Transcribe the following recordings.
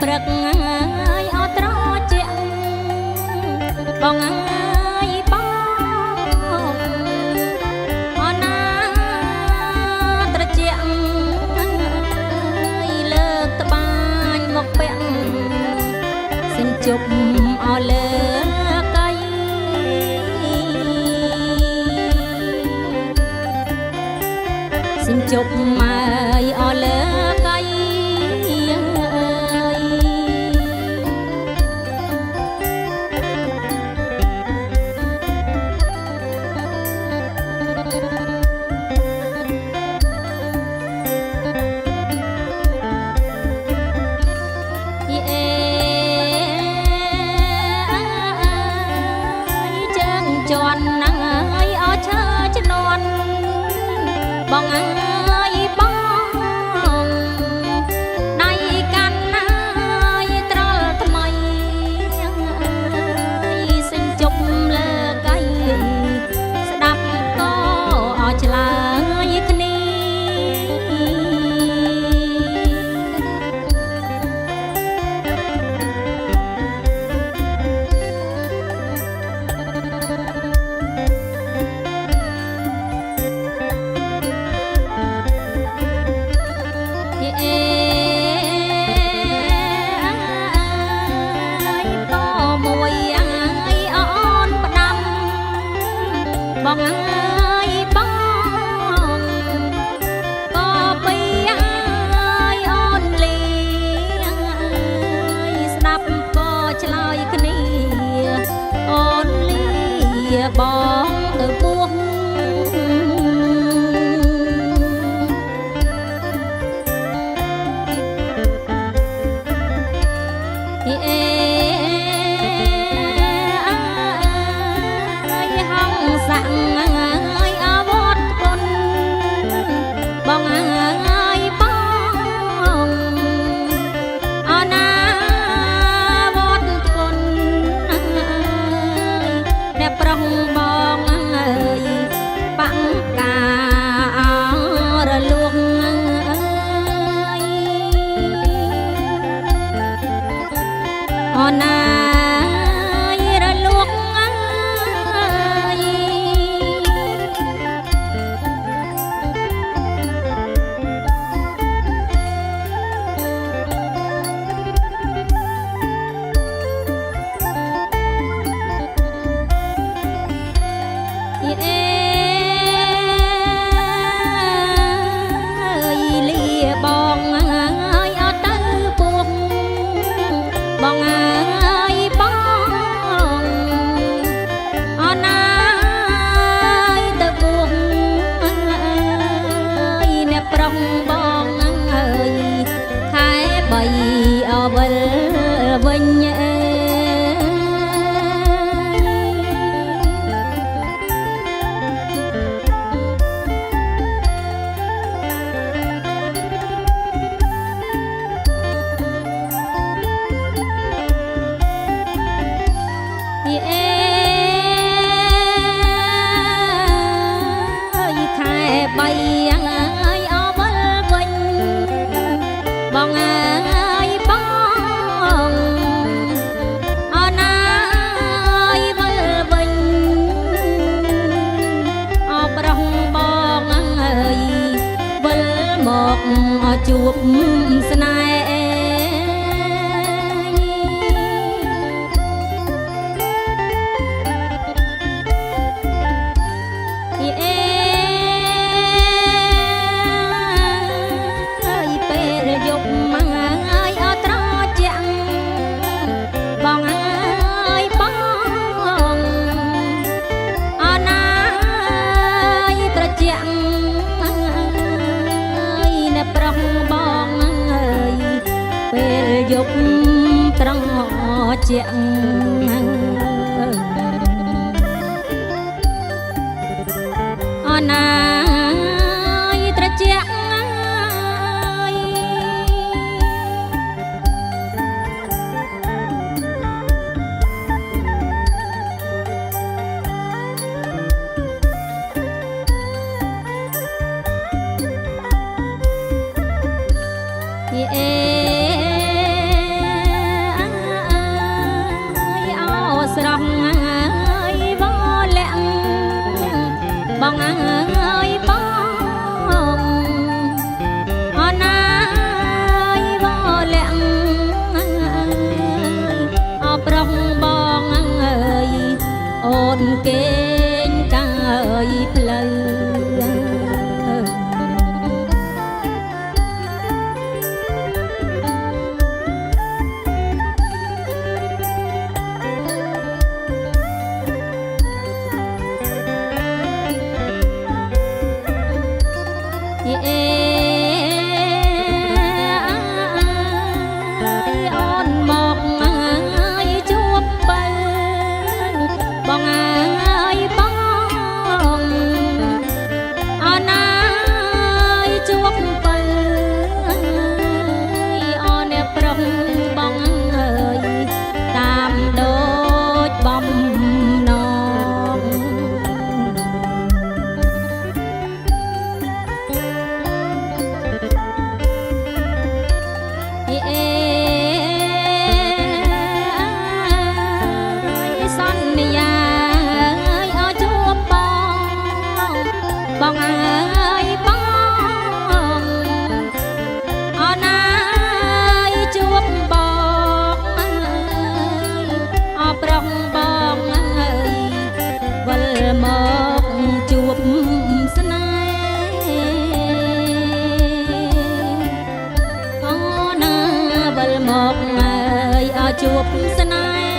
ព្រឹកហើយអត់ត្រជាក់បងហើយបងអណាត្រជាក់លើកត្បាញមកពាក់សិនជប់អស់លើកៃសិនជប់មកអស់លើកៃបងអើយបងដៃកាន់ណាយត្រល់ថ្មីសិនជប់លើកៃស្ដាប់ក៏អោឆ្លើយគ្នាបងអើយបងក៏ពីអើយអូនលីស្ដាប់ក៏ឆ្លើយគ្នាអូនលីបងទៅពោះសាក់អើយអវត្តគុណបងអើយបងអណាវត្តគុណអ្នកប្រុសបងអើយបាំងការលួងអណាបងអើយអត់ទៅពោះបងអើយបងអណាយទៅពោះអ្នកប្រុសបងអើយខែ3អវិលវិញបីអើយអវលវិញបងអើយបងអណាយវិលវិញអប្រុសបងអើយវិលមកជួបស្នេហ៍បងអើយបងអណាយត្រជាក់អ្នកប្រុសបងអើយពេលយប់ត្រង់ជាក់អណាយត្រជាក់ បងអើយបងអណាយវលាក់អប្រុងបងអើយអូនគេងកាយផ្លូវបងអើយបងអណាយជួបបងអប្រុងបងអើយវិលមកជួបស្នេហ៍អូណាវិលមកអើយអជួបស្នេហ៍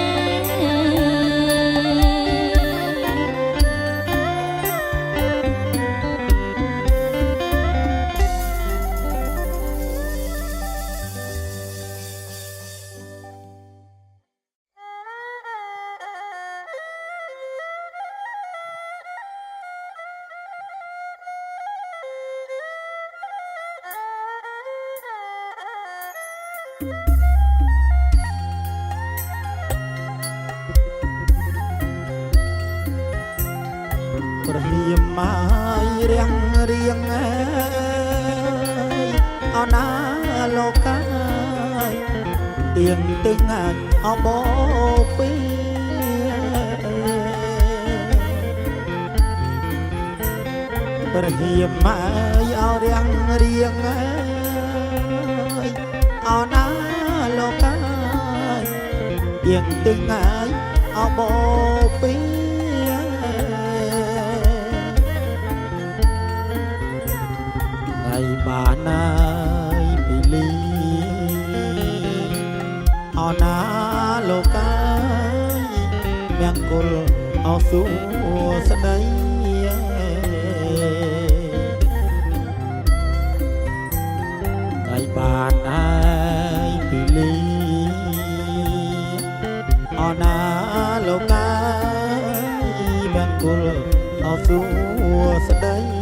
ប្រហៀមមករៀងរៀងអើយអណាលោកកាយទៀងទឹងអាចអបោពីប្រហៀមមកឲ្យរៀងរៀងអើយអណាលោកកាយទៀងទឹងអាចអបោពីបានហើយពីលីអណាលោកកាយមង្គលអសួស្ដីហើយបានហើយពីលីអណាលោកកាយមង្គលអសួស្ដី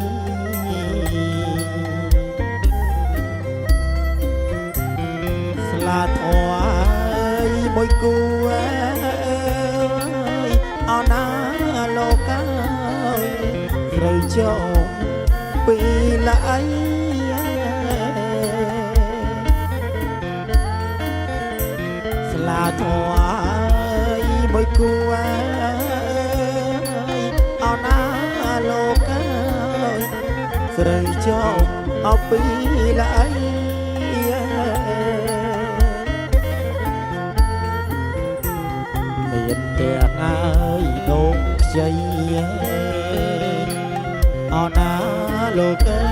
ឡាធွာយមួយគូអើយអណាលោកកាយត្រូវចោពីលអីស្លាធွာយមួយគូអើយអណាលោកកាយត្រូវចោពីលអីទាំងអើយដងខ្ចីអណាលោកអើ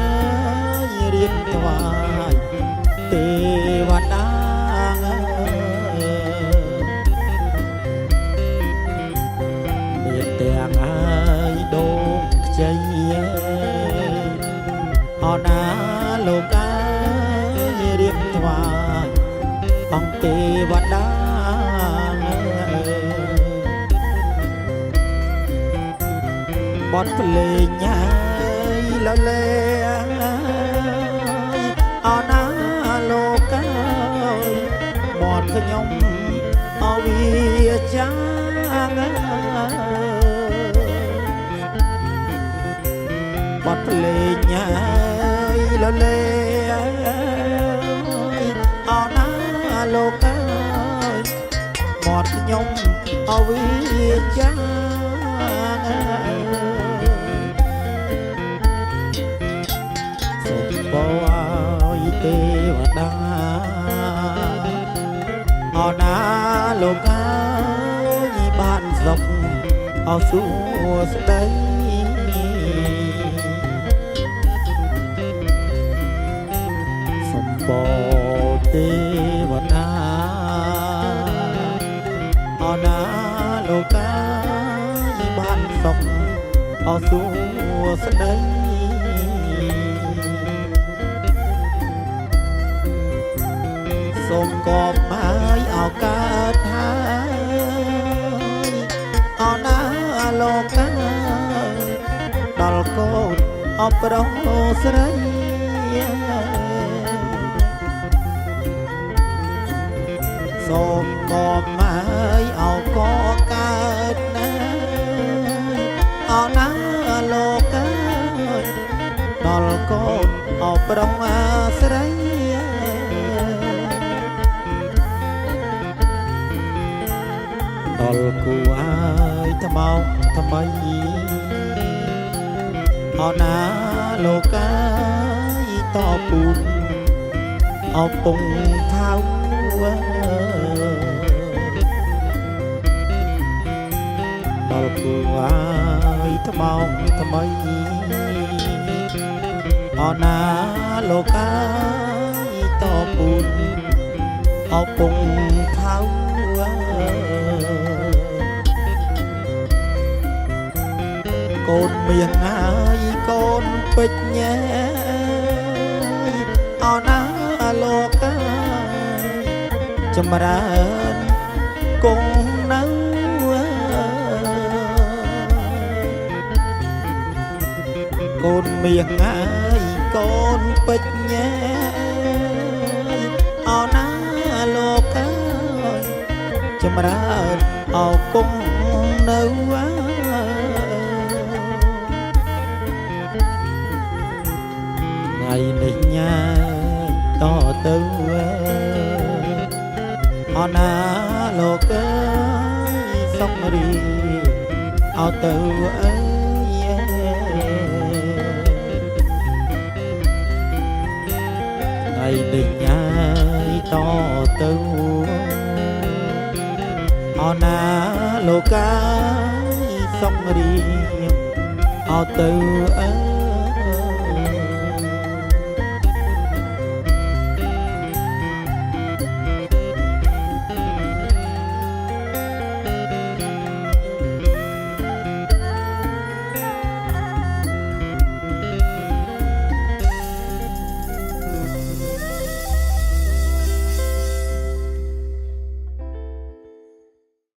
យរៀបថ្វាយទេវតាមានទាំងអើយដងខ្ចីអណាលោកអើយរៀបថ្វាយអង្គទេវតាបទភ្លេងហើយលលេអណាលោកកាយមាត់ខ្ញុំអវាចាងបទភ្លេងហើយលលេអណាលោកកាយមាត់ខ្ញុំអវាចាង ទេវតាអណាលោកអើយបានសុខអោសួស្ដីសម្បរទេវតាអណាលោកអើយបានសុខអោសួស្ដីសូមកបហើយអោកើតហើយអណាលោកអើយដល់កូនអបរោស្រីសូមកបហើយអោក៏កើតណាអណាលោកអើយដល់កូនអបរោស្រីដល់គូអើយថ្មោងថ្មីអណាលោកអើយតពូនអពងថៅដល់គូអើយថ្មោងថ្មីអណាលោកអើយតពូនអពងថៅកូនមៀងហើយកូនពេជ្រញ៉ែអណាលោកអើយចម្រើនគង់នៅកូនមៀងហើយកូនពេជ្រញ៉ែអណាលោកអើយចម្រើនអោគង់នៅថ្ងៃនេះញ៉ាយតទៅអណាលោកអើយសុខរីអោទៅអើយថ្ងៃនេះញ៉ាយតទៅអណាលោកអើយសុខរីអោទៅអើយ